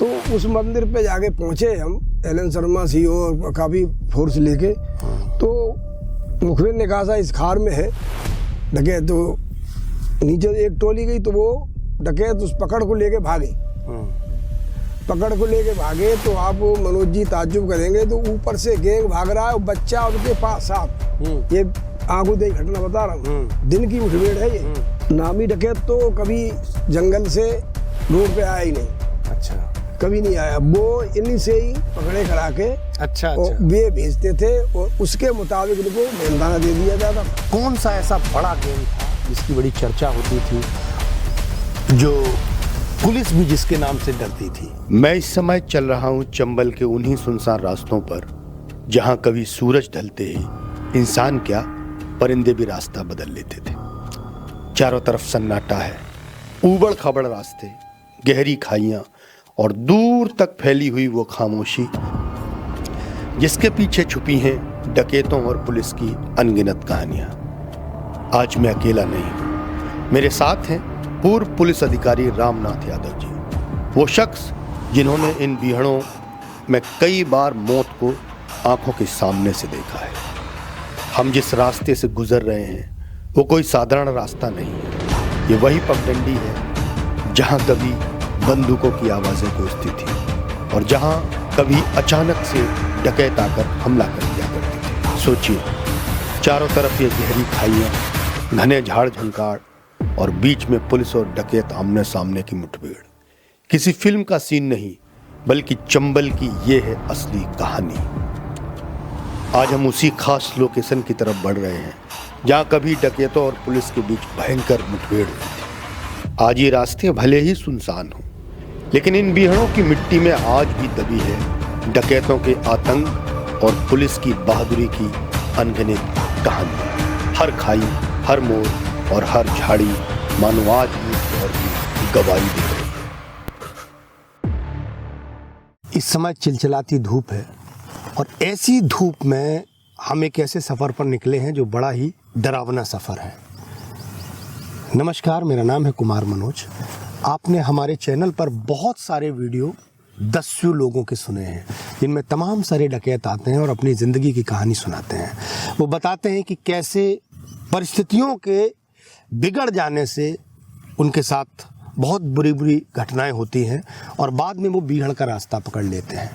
तो उस मंदिर पे जाके पहुंचे हम, एलन शर्मा सीईओ और काफ़ी फोर्स लेके। तो मुखबिर ने कहा था इस खार में है डकैत। तो नीचे एक टोली गई तो वो डकैत उस पकड़ को लेके भागे। तो आप मनोज जी ताज्जुब करेंगे, तो ऊपर से गैंग भाग रहा है और बच्चा उनके पास साथ। ये आंखों देखी घटना बता रहा हूँ, दिन की मुठभेड़ है ये। नामी डकैत तो कभी जंगल से रोड पे आया ही नहीं। अच्छा, कभी नहीं आया। वो इन्हीं से ही पकड़े करा के अच्छा, और वे भेजते थे और उसके मुताबिक उनको मेहनताना दे दिया जाता। कौन सा ऐसा बड़ा गेम था जिसकी बड़ी चर्चा होती थी, जो पुलिस भी जिसके नाम से डरती थी? मैं इस समय चल रहा हूँ चंबल के उन्हीं सुनसान रास्तों पर जहाँ कभी सूरज ढलते ही इंसान क्या परिंदे भी रास्ता बदल लेते थे। चारों तरफ सन्नाटा है, ऊबड़ खाबड़ रास्ते, गहरी खाइयाँ और दूर तक फैली हुई वो खामोशी जिसके पीछे छुपी हैं डकैतों और पुलिस की अनगिनत कहानियाँ। आज मैं अकेला नहीं हूँ, मेरे साथ हैं पूर्व पुलिस अधिकारी रामनाथ यादव जी, वो शख्स जिन्होंने इन बीहड़ों में कई बार मौत को आंखों के सामने से देखा है। हम जिस रास्ते से गुजर रहे हैं वो कोई साधारण रास्ता नहीं है, ये वही पगडंडी है जहां कभी बंदूकों की आवाज़ें गूंजती थी और जहां कभी अचानक से डकैत आकर हमला कर दिया करते थे। सोचिए, चारों तरफ ये गहरी खाइयाँ, घने झाड़ झंकार और बीच में पुलिस और डकैत आमने सामने की मुठभेड़। किसी फिल्म का सीन नहीं बल्कि चंबल की ये है असली कहानी। आज हम उसी खास लोकेशन की तरफ बढ़ रहे हैं जहां कभी डकैतों और पुलिस के बीच भयंकर मुठभेड़ हुई थी। आज ये रास्ते भले ही सुनसान हों, लेकिन इन बीहड़ों की मिट्टी में आज भी दबी है डकैतों के आतंक और पुलिस की बहादुरी की अनगिनत कहानी। हर खाई, हर मोड़ और हर झाड़ी मानो आज भी इस दौर की गवाही दे रही है। इस समय चिलचिलाती धूप है और ऐसी धूप में हम एक ऐसे सफ़र पर निकले हैं जो बड़ा ही डरावना सफ़र है। नमस्कार, मेरा नाम है कुमार मनोज। आपने हमारे चैनल पर बहुत सारे वीडियो दस्यु लोगों के सुने हैं जिनमें तमाम सारे डकैत आते हैं और अपनी ज़िंदगी की कहानी सुनाते हैं। वो बताते हैं कि कैसे परिस्थितियों के बिगड़ जाने से उनके साथ बहुत बुरी बुरी घटनाएं होती हैं और बाद में वो बीहड़ का रास्ता पकड़ लेते हैं।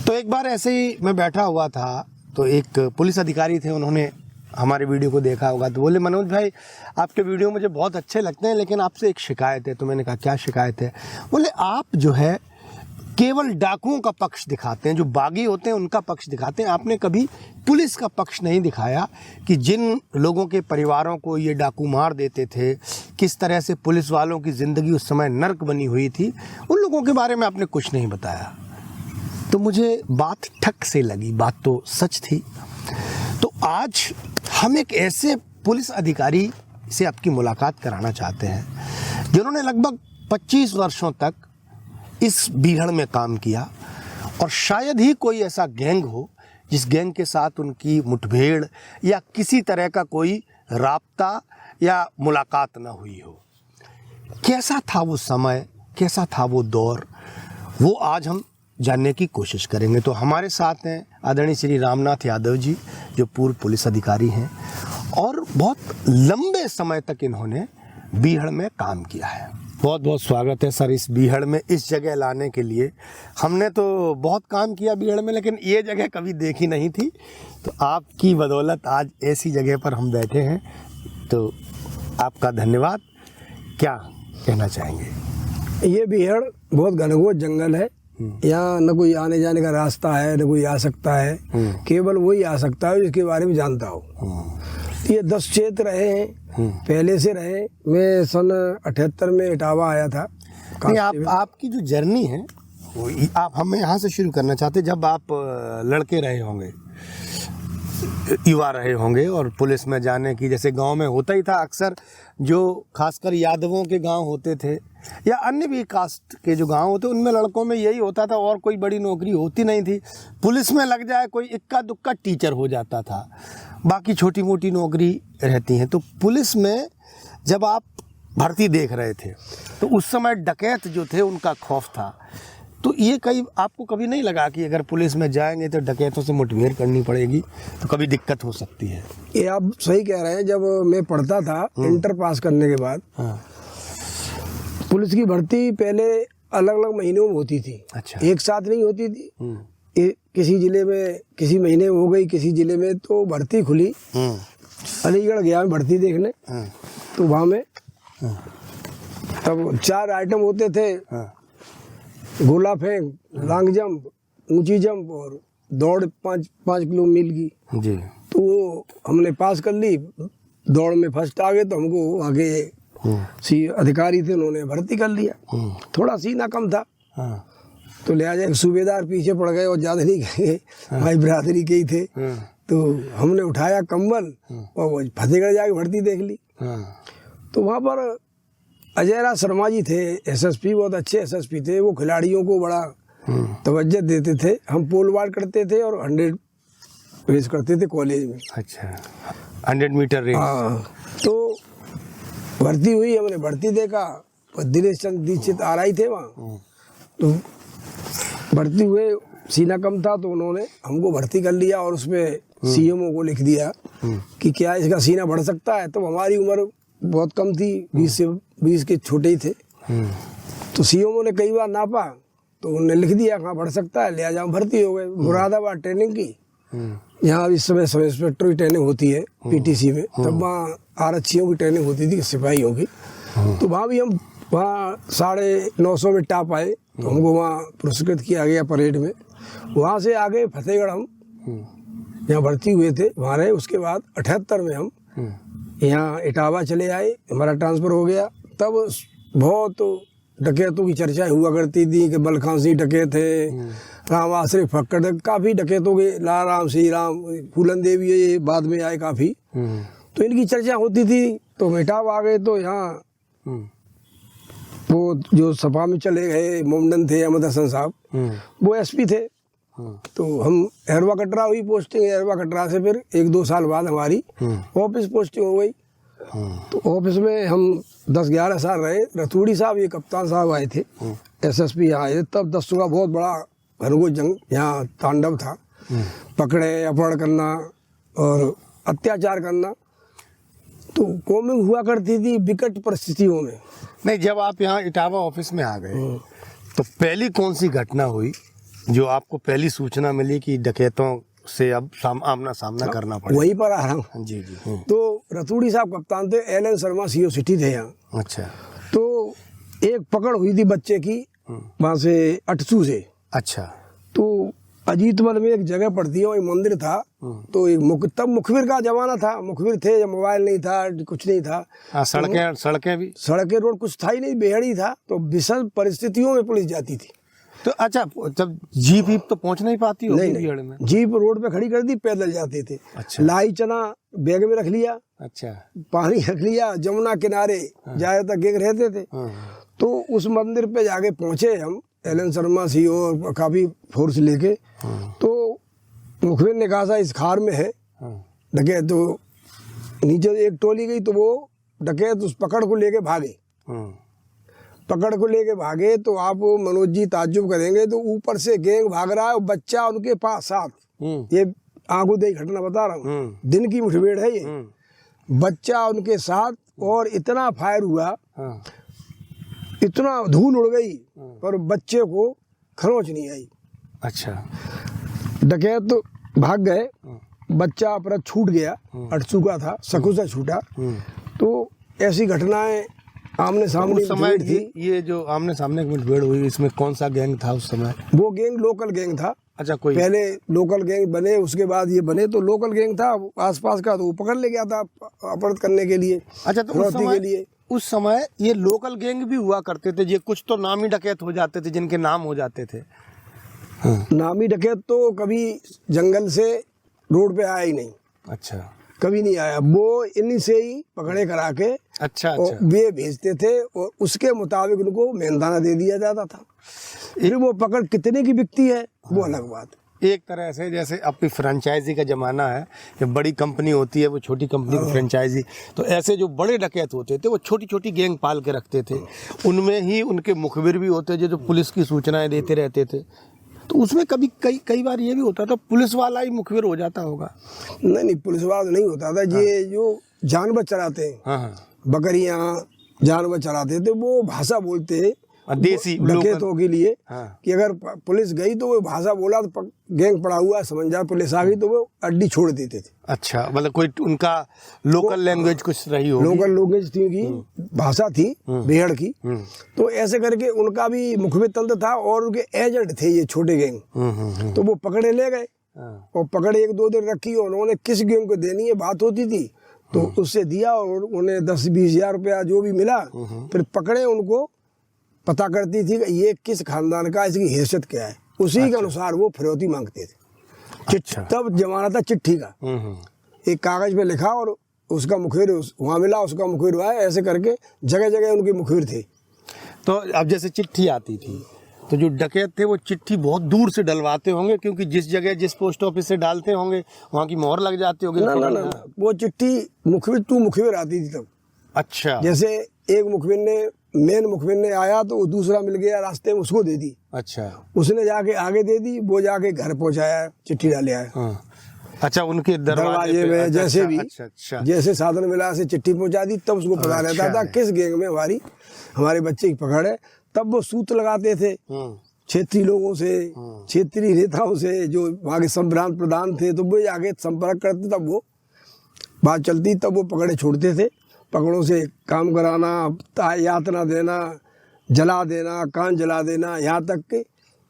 तो एक बार ऐसे ही मैं बैठा हुआ था तो एक पुलिस अधिकारी थे, उन्होंने हमारे वीडियो को देखा होगा तो बोले, मनोज भाई आपके वीडियो मुझे बहुत अच्छे लगते हैं लेकिन आपसे एक शिकायत है। तो मैंने कहा क्या शिकायत है? बोले आप जो है केवल डाकुओं का पक्ष दिखाते हैं, जो बागी होते हैं उनका पक्ष दिखाते हैं, आपने कभी पुलिस का पक्ष नहीं दिखाया कि जिन लोगों के परिवारों को ये डाकू मार देते थे, किस तरह से पुलिस वालों की ज़िंदगी उस समय नर्क बनी हुई थी, उन लोगों के बारे में आपने कुछ नहीं बताया। तो मुझे बात ठक से लगी, बात तो सच थी। तो आज हम एक ऐसे पुलिस अधिकारी से आपकी मुलाकात कराना चाहते हैं जिन्होंने लगभग 25 वर्षों तक इस बीहड़ में काम किया और शायद ही कोई ऐसा गैंग हो जिस गैंग के साथ उनकी मुठभेड़ या किसी तरह का कोई राब्ता या मुलाकात ना हुई हो। कैसा था वो समय, कैसा था वो दौर, वो आज हम जानने की कोशिश करेंगे। तो हमारे साथ हैं आदरणीय श्री रामनाथ यादव जी, जो पूर्व पुलिस अधिकारी हैं और बहुत लंबे समय तक इन्होंने बीहड़ में काम किया है। बहुत बहुत स्वागत है सर इस बीहड़ में, इस जगह लाने के लिए। हमने तो बहुत काम किया बीहड़ में लेकिन ये जगह कभी देखी नहीं थी, तो आपकी बदौलत आज ऐसी जगह पर हम बैठे हैं, तो आपका धन्यवाद। क्या कहना चाहेंगे? ये बीहड़ बहुत घनघोर जंगल है, यहाँ न कोई आने जाने का रास्ता है न कोई आ सकता है, केवल वही आ सकता है जिसके बारे में जानता हो। ये 10 क्षेत्र रहे हैं, पहले से रहे। मैं सन 78 में इटावा आया था। नहीं, आपकी जो जर्नी है वो आप हमें यहाँ से शुरू करना चाहते। जब आप लड़के रहे होंगे, युवा रहे होंगे और पुलिस में जाने की, जैसे गांव में होता ही था अक्सर, जो खासकर यादवों के गांव होते थे या अन्य भी कास्ट के जो गांव होते, उनमें लड़कों में यही होता था और कोई बड़ी नौकरी होती नहीं थी। पुलिस में लग जाए कोई इक्का दुक्का टीचर हो जाता था, बाकी छोटी मोटी नौकरी रहती हैं। तो पुलिस में जब आप भर्ती देख रहे थे तो उस समय डकैत जो थे उनका खौफ था। तो ये आपको कभी नहीं लगा कि अगर पुलिस में जाएंगे तो डकैतों से मुठभेड़ करनी पड़ेगी, तो कभी दिक्कत हो सकती है? ये आप सही कह रहे हैं। जब मैं पढ़ता था इंटर पास करने के बाद, हाँ। पुलिस की भर्ती पहले अलग अलग महीनों में होती थी। अच्छा। एक साथ नहीं होती थी। किसी जिले में किसी महीने में हो गई, किसी जिले में तो भर्ती खुली। अलीगढ़ गया मैं भर्ती देखने, तो वहाँ में तब 4 आइटम होते थे। गोला फेंक, लॉन्ग जंप, ऊंची जंप और दौड़ 5 किलो मील की जी। तो वो हमने पास कर ली। दौड़ में फर्स्ट आ गए तो हमको आगे अधिकारी थे, उन्होंने भर्ती कर लिया। थोड़ा सीना कम था तो लिहाजा एक सूबेदार पीछे पड़ गए और ज्यादा नहीं गए, भाई बिरादरी के ही थे। तो हमने उठाया कंबल और वो फतेहगढ़ जाके भर्ती देख ली। तो वहाँ पर अजयराज शर्मा जी थे एसएसपी, बहुत अच्छे एसएसपी थे। वो खिलाड़ियों को बड़ा तवज्जो देते थे। हम पोल वाल्ट करते थे और 100 रेस करते थे कॉलेज में। अच्छा, 100 मीटर रेस। हाँ, तो भर्ती हुई, हमने भर्ती देखा। दिनेश चंद्र दीक्षित RI थे वहाँ। तो भर्ती हुए, सीना कम था तो उन्होंने हमको भर्ती कर लिया और उसमें CMO को लिख दिया कि क्या इसका सीना बढ़ सकता है। तो हमारी उम्र बहुत कम थी, 20 के छोटे ही थे। तो CMO ने कई बार नापा तो उन्होंने लिख दिया हाँ बढ़ सकता है, लिहाजा हम भर्ती हो गए। मुरादाबाद ट्रेनिंग की, यहाँ इस समय सब इंस्पेक्टर की ट्रेनिंग होती है PTC में, तब वहाँ आरक्षियों की ट्रेनिंग होती थी, सिपाहियों की। तो वहाँ भी हम वहाँ 950 में टॉप आए, तो हमको वहाँ पुरस्कृत किया गया परेड में। वहाँ से आगे फतेहगढ़ हम यहाँ भर्ती हुए थे, वहाँ रहे। उसके बाद 78 में हम यहाँ इटावा चले आए, हमारा ट्रांसफ़र हो गया। तब बहुत डकैतों की चर्चा हुआ करती थी कि बलखान सिंह डकैत थे, राम आश्रय फक्कड़, काफ़ी डकैतों के, लाराम श्री राम, फूलन देवी, ये बाद में आए काफ़ी। तो इनकी चर्चा होती थी। तो हम इटावा आ गए तो यहाँ वो जो सपा में चले गए मोमडन थे, अहमद हसन साहब, वो SP थे। तो हम अहरवा कटरा हुई पोस्टिंग। अहरवा कटरा से फिर 1-2 साल बाद हमारी ऑफिस पोस्टिंग हो गई। तो ऑफिस में हम 10-11 साल रहे। रतूड़ी साहब, ये कप्तान साहब आए थे, SSP आए थे। तब दस्सों का बहुत बड़ा घनघोर जंग यहाँ तांडव था। पकड़े, अपहरण करना और अत्याचार करना तो कॉमिंग हुआ करती थी विकट परिस्थितियों में। नहीं, जब आप यहाँ इटावा ऑफिस में आ गए तो पहली कौन सी घटना हुई जो आपको पहली सूचना मिली कि डकैतों से अब आमना सामना करना पड़ेगा? वहीं पर आ रहा हूँ। जी। तो रतूड़ी साहब कप्तान थे, LN शर्मा CO सिटी थे यहाँ। अच्छा। तो एक पकड़ हुई थी बच्चे की वहाँ से अटसू से। अच्छा। तो अजीतमल में एक जगह पड़ती है, वही मंदिर था। तो एक तब मुखबिर का जमाना था, मुखबिर थे, जब मोबाइल नहीं था, कुछ नहीं था। सड़कें रोड कुछ था ही नहीं, बेहद ही था। तो विषम परिस्थितियों में पुलिस जाती थी। तो अच्छा, जब जीप तो पहुंच नहीं पाती होगी? नहीं, जीप रोड पे खड़ी कर दी, पैदल जाते थे। अच्छा। लाई चना बैग में रख लिया। अच्छा। पानी रख लिया, जमुना किनारे ज्यादातर गैंग रहते थे। तो उस मंदिर पे जाके पहुंचे हम, LN शर्मा CO और काफी फोर्स लेके। तो मुखबिर ने कहा था इस खार में है डकैत। तो नीचे एक टोली गई तो वो डकैत उस पकड़ को लेके भागे। पकड़ को लेके भागे तो आप मनोज जी ताज्जुब करेंगे। तो ऊपर से गैंग भाग रहा है और बच्चा उनके पास साथ। ये आंखों देखी घटना बता रहा हूँ, दिन की मुठभेड़ है ये। बच्चा उनके साथ और इतना फायर हुआ, इतना धूल उड़ गई पर बच्चे को खरोंच नहीं आई। अच्छा। डकैत तो भाग गए, बच्चा अपना छूट गया, अटसू का था, सकुशा छूटा। तो ऐसी घटनाएं आमने सामने समय थी। ये जो आमने सामने की मुठभेड़ हुई, इसमें कौन सा गैंग था उस समय? वो गैंग लोकल गैंग था। अच्छा, कोई पहले लोकल गैंग बने, उसके बाद ये बने। तो लोकल गैंग था आसपास का, तो वो पकड़ ले गया था अपराध करने के लिए। अच्छा, तो उस समय ये लोकल गैंग भी हुआ करते थे? ये कुछ तो नामी डकैत हो जाते थे, जिनके नाम हो जाते थे। नामी डकैत तो कभी जंगल से रोड पे आया ही नहीं। अच्छा। कभी नहीं आया। वो इन्हीं से ही पकड़े करा के अच्छा वे भेजते थे और उसके मुताबिक उनको मेहनताना दे दिया जाता था। फिर वो पकड़ कितने की बिकती है वो अलग बात है। एक तरह से जैसे अपनी फ्रेंचाइजी का ज़माना है कि बड़ी कंपनी होती है वो छोटी कंपनी को फ्रेंचाइजी, तो ऐसे जो बड़े डकैत होते थे वो छोटी छोटी गैंग पाल के रखते थे, उनमें ही उनके मुखबिर भी होते थे जो पुलिस की सूचनाएं देते रहते थे। तो उसमें कभी कई बार ये भी होता था पुलिस वाला ही मुखबिर हो जाता होगा। नहीं, पुलिस वाला तो नहीं होता था। ये जो जानवर चराते हैं, हाँ, बकरियां जानवर चराते थे, वो भाषा बोलते हैं देसी डकैतों के लिए। हाँ। कि अगर पुलिस गई तो वो भाषा बोला तो गैंग पड़ा हुआ समझ जा, पुलिस आ गई तो वो अड्डी छोड़ देते थे। अच्छा, मतलब कोई उनका लोकल लैंग्वेज कुछ रही होगी, लोकल लैंग्वेज थी, उनकी भाषा थी बेहड़ की। तो ऐसे करके उनका भी मुखबिर तंत्र था और उनके एजेंट थे ये छोटे गैंग। तो वो पकड़े ले गए और पकड़े 1-2 दिन रखी, और उन्होंने किस गैंग को देनी है बात होती थी तो उससे दिया, और उन्हें 10-20 हजार रुपया जो भी मिला, फिर पकड़े उनको पता करती थी कि ये किस खानदान का, इसकी हैसियत क्या है, उसी के अनुसार वो फिरौती मांगते थे। अच्छा। तब जमाना था चिट्ठी का, एक कागज पे लिखा और उसका मुखबिर वहाँ मिला, उसका मुखबिर हुआ, ऐसे करके जगह जगह उनके मुखबिर थे। तो अब जैसे चिट्ठी आती थी तो जो डकैत थे वो चिट्ठी बहुत दूर से डलवाते होंगे, क्योंकि जिस जगह जिस पोस्ट ऑफिस से डालते होंगे वहाँ की मोहर लग जाती होगी। ना, वो चिट्ठी मुखबिर आती थी तब। अच्छा। जैसे एक मेन मुखबिर ने आया तो वो दूसरा मिल गया रास्ते में, उसको दे दी। अच्छा। उसने जाके आगे दे दी, वो जाके घर पहुंचाया, चिट्ठी डाले आया। हाँ। अच्छा, उनके दरवाजे में। अच्छा, जैसे भी अच्छा। जैसे साधन मिला से चिट्ठी पहुंचा दी, तब उसको पता रहता था किस गैंग में हमारे बच्चे की पकड़ है। तब वो सूत लगाते थे क्षेत्रीय लोगों से, क्षेत्रीय नेताओं से जो वहाँ के संभ्रांत प्रधान थे, तो वो आगे संपर्क करते, तब वो बात चलती, तब वो पकड़े छोड़ते थे। पकड़ों से काम कराना, यातना देना, जला देना, कान जला देना, यहाँ तक के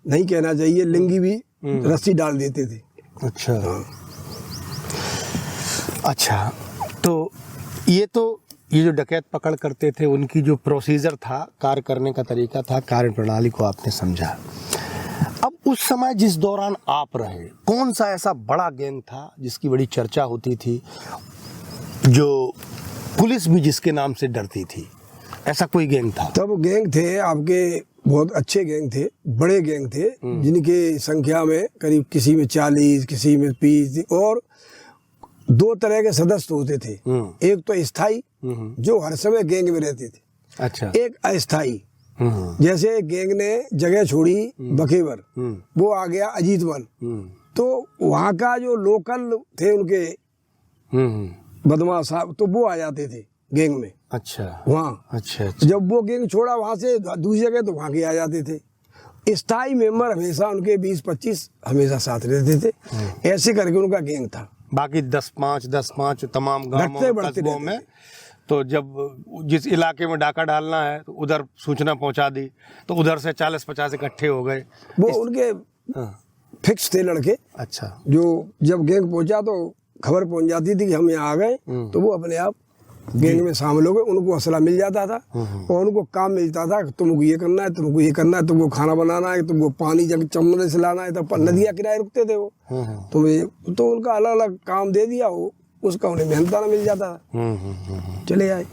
नहीं कहना चाहिए लिंगी भी रस्सी डाल देते थे। अच्छा। अच्छा, तो ये जो डकैत पकड़ करते थे उनकी जो प्रोसीजर था, कार्य करने का तरीका था, कार्य प्रणाली को आपने समझा। अब उस समय जिस दौरान आप रहे, कौन सा ऐसा बड़ा गैंग था जिसकी बड़ी चर्चा होती थी, जो पुलिस भी जिसके नाम से डरती थी? ऐसा कोई गैंग था? तब गैंग थे आपके, बहुत अच्छे गैंग थे, बड़े गैंग थे, जिनके संख्या में करीब किसी में 40, किसी में 20, और 2 तरह के सदस्य होते थे। एक तो स्थायी, जो हर समय गैंग में रहते थे। अच्छा। एक अस्थाई, जैसे गैंग ने जगह छोड़ी बखेवर, वो आ गया अजीतवन, तो वहाँ का जो लोकल थे उनके बदमाश साहब, तो वो आ जाते थे गैंग में। अच्छा। वहाँ अच्छा। जब वो गैंग छोड़ा वहाँ से दूसरी जगह, तो वहाँ के आ जाते थे। स्थायी मेंबर हमेशा उनके 20-25 हमेशा साथ रहते थे। ऐसे करके उनका गैंग था। बाकी 10-5 तमाम गांवों कस्बों में, तो जब जिस इलाके में डाका डालना है तो उधर सूचना पहुंचा दी, तो उधर से 40-50 इकट्ठे हो गए। वो उनके फिक्स थे लड़के। अच्छा। जो जब गैंग पहुंचा तो खबर पहुंच जाती थी कि हम यहाँ आ गए, तो वो अपने आप गैंग में शामिल हो गए। उनको असला मिल जाता था और उनको काम मिलता था, तुमको ये करना है, तुमको ये करना है, तुमको खाना बनाना है, तुमको पानी जग चम्मच से लाना है। तो नदियाँ किनारे रुकते थे वो, तो उनका अलग अलग काम दे दिया, वो उसका उन्हें मेहनताना मिल जाता था, चले आए।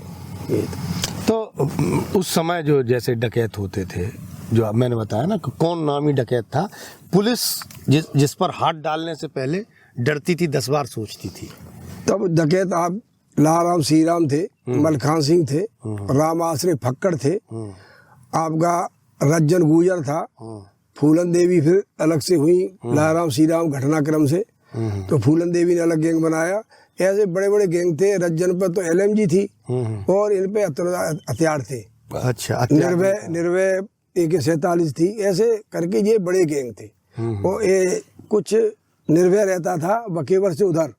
तो उस समय जो जैसे डकैत होते थे, जो मैंने बताया ना कौन नामी डकैत था, पुलिस जिस पर हाथ डालने से पहले डरती थी, 10 बार सोचती थी। तब डकैत आप लाराम श्रीराम थे, मलखान सिंह थे, राम आश्रय फक्कड़ थे, आपका रज्जन गुजर था, फूलन देवी फिर अलग से हुई लाराम श्रीराम घटनाक्रम से, तो फूलन देवी ने अलग गैंग बनाया। ऐसे बड़े बड़े गैंग थे। रज्जन पर तो LMG थी और इन पे हथियार थे। अच्छा। निर्भय AK-47 थी। ऐसे करके ये बड़े गैंग थे। और ये कुछ निर्भय रहता था बकेवर से उधर,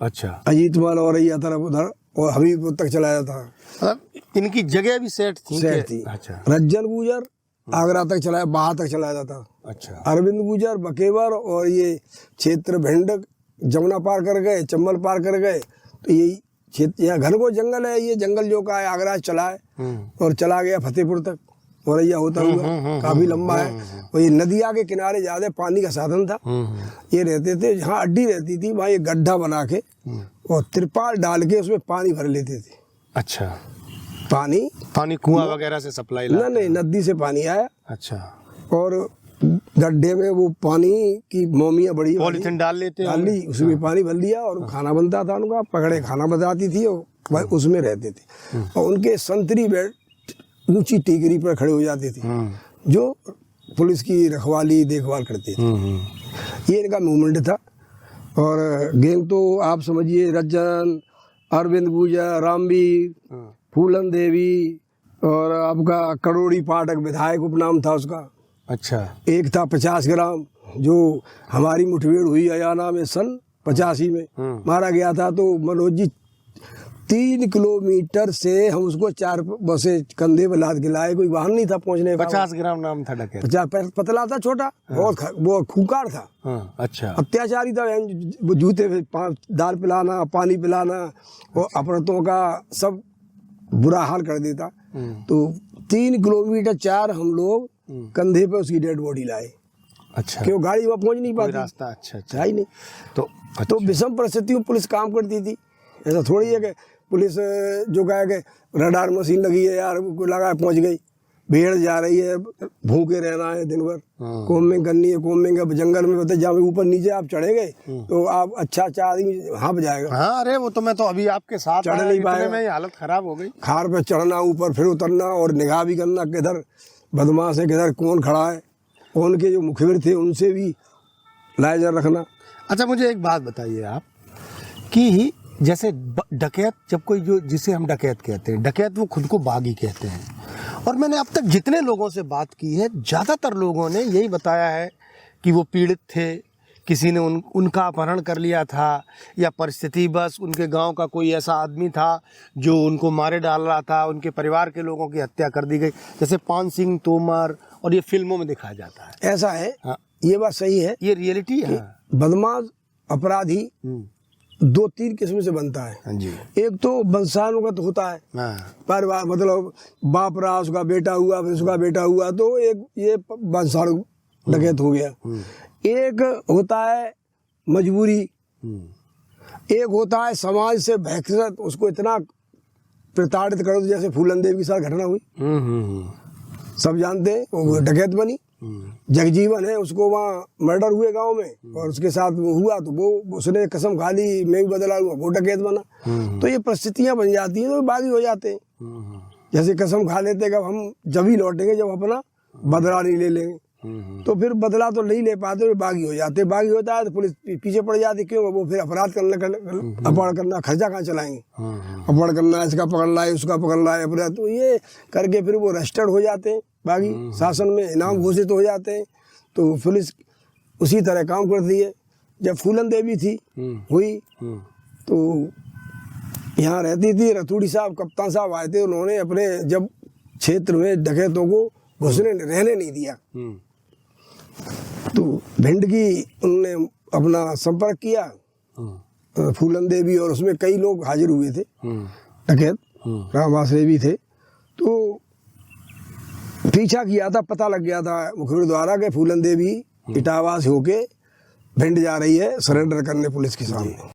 अच्छा, अजीतमल और रैया तरफ उधर, और हबीबपुर तक चला जाता। मतलब इनकी जगह भी सेट थी। अच्छा। रज्जन गुजर आगरा तक चलाया, बाहर तक चलाया जाता। अच्छा। अरविंद गुजर बकेवर और ये क्षेत्र भिंड, जमुना पार कर गए, चंबल पार कर गए, तो यही क्षेत्र, यहाँ घनघोर जंगल है। ये जंगल जो का है आगरा चला है और चला गया फतेहपुर तक, और यह होता हुआ काफी लंबा है। और ये नदिया के किनारे ज्यादा पानी का साधन था। ये रहते थे, जहाँ अड्डी रहती थी वहाँ ये गड्ढा बना के और तिरपाल डाल के उसमें पानी भर लेते थे। अच्छा। पानी कुआं वगैरह से सप्लाई? नहीं, नदी से पानी आया। अच्छा। और गड्ढे में वो पानी की मोमियाँ बड़ी पॉलीथिन डाल लेते हैं, डाल ली, उसमें पानी भर दिया और खाना बनता था उनका, पकड़े खाना बनाती थी और वह उसमें रहते थे। और उनके संतरी बेड ऊंची टीकरी पर खड़े हो जाते थे जो पुलिस की रखवाली देखभाल करते थे। ये इनका मूवमेंट था। और गैंग तो आप समझिए रज्जन, अरविंद गुर्जर, रामवीर, फूलन देवी और आपका करोड़ी पाठक विधायक उपनाम था उसका। अच्छा। एक था 50 ग्राम जो हमारी मुठभेड़ हुई अयाना में सन 85 में मारा गया था। तो मनोज जी 3 किलोमीटर से हम उसको 4 बसें कंधे पर लाद के लाए, कोई वाहन नहीं था पहुंचने का। 50 ग्राम नाम था डकैत। 50 पतला था, छोटा, बहुत वो खूंखार था। अच्छा। अत्याचारी था, वो जूते पे दाल पिलाना, पानी पिलाना और अपराधों का सब बुरा हाल कर देता। तो 3 किलोमीटर 4 हम लोग कंधे पे उसकी डेड बॉडी लाए। अच्छा। क्यों गाड़ी वहाँ पहुंच नहीं पाती, रास्ता अच्छा ही नहीं। तो विषम परिस्थितियों में पुलिस काम करती थी। ऐसा थोड़ी है कि पुलिस जो कहे कि रडार मशीन लगी है यार को लगा पहुंच गई, भीड़ जा रही है, भूखे रहना है दिन भर, कोमिंग करनी है, कोमिंग जंगल में बताए जहाँ ऊपर नीचे आप चढ़े गए तो आप अच्छा 4 आदमी हाँप जाएगा। हाँ, अरे वो तो मैं तो अभी आपके साथ चढ़ नहीं पाएगा, में हालत खराब हो गई। खार पे चढ़ना, ऊपर फिर उतरना और निगाह भी करना किधर बदमाश है, किधर कौन खड़ा है, उनके जो मुखबिर थे उनसे भी लाइजर रखना। अच्छा, मुझे एक बात बताइए आप कि जैसे डकैत, जब कोई जो जिसे हम डकैत कहते हैं, डकैत वो खुद को बागी कहते हैं। और मैंने अब तक जितने लोगों से बात की है, ज़्यादातर लोगों ने यही बताया है कि वो पीड़ित थे, किसी ने उनका अपहरण कर लिया था, या परिस्थिति बस उनके गांव का कोई ऐसा आदमी था जो उनको मारे डाल रहा था, उनके परिवार के लोगों की हत्या कर दी गई, जैसे पान सिंह तोमर, और ये फिल्मों में दिखाया जाता है। ऐसा है। हाँ। ये बात सही है, ये रियलिटी है। बदमाश अपराधी 2-3 किस्म से बनता है। हाँ जी। एक तो वंशानुगत होता है, परिवार मतलब बाप रहा, उसका बेटा हुआ, फिर उसका बेटा हुआ, तो एक ये वंशाणु डकैत हो गया। एक होता है मजबूरी, एक होता है समाज से बहसत, उसको इतना प्रताड़ित करो, जैसे फूलन देवी के साथ घटना हुई, सब जानते हैं, वो डकैत बनी। जगजीवन है, उसको वहाँ मर्डर हुए गांव में और उसके साथ वो हुआ तो वो उसने कसम खा ली मैं भी बदला हुआ, वो डकैत बना। तो ये परिस्थितियां बन जाती हैं तो बागी हो जाते हैं। जैसे कसम खा लेते कि हम जब ही लौटेंगे जब अपना बदला नहीं ले लेंगे, तो फिर बदला तो नहीं ले पाते, बागी हो जाते। बागी होता है तो पुलिस पीछे पड़ जाती, क्यों? वो फिर अपराध अपहरण करना, खर्चा कहाँ चलाएंगे, अपहरण करना, इसका पकड़ लाए, उसका पकड़ लाए, अपराध, तो ये करके फिर वो रजिस्टर्ड हो जाते हैं, बागी शासन में इनाम घोषित हो जाते हैं। तो पुलिस उसी तरह काम करती है। जब फूलन देवी थी हुई तो यहाँ रहती थी, रतूड़ी साहब कप्तान साहब आए थे, उन्होंने अपने जब क्षेत्र में डकैतों को घुसने रहने नहीं दिया, तो भिंड की उन्होंने अपना संपर्क किया फूलन देवी, और उसमें कई लोग हाजिर हुए थे डकैत, राम आश्रय भी थे। तो पीछा किया था, पता लग गया था मुखबिर द्वारा कि फूलन देवी इटावा से होके भिंड जा रही है सरेंडर करने पुलिस के सामने।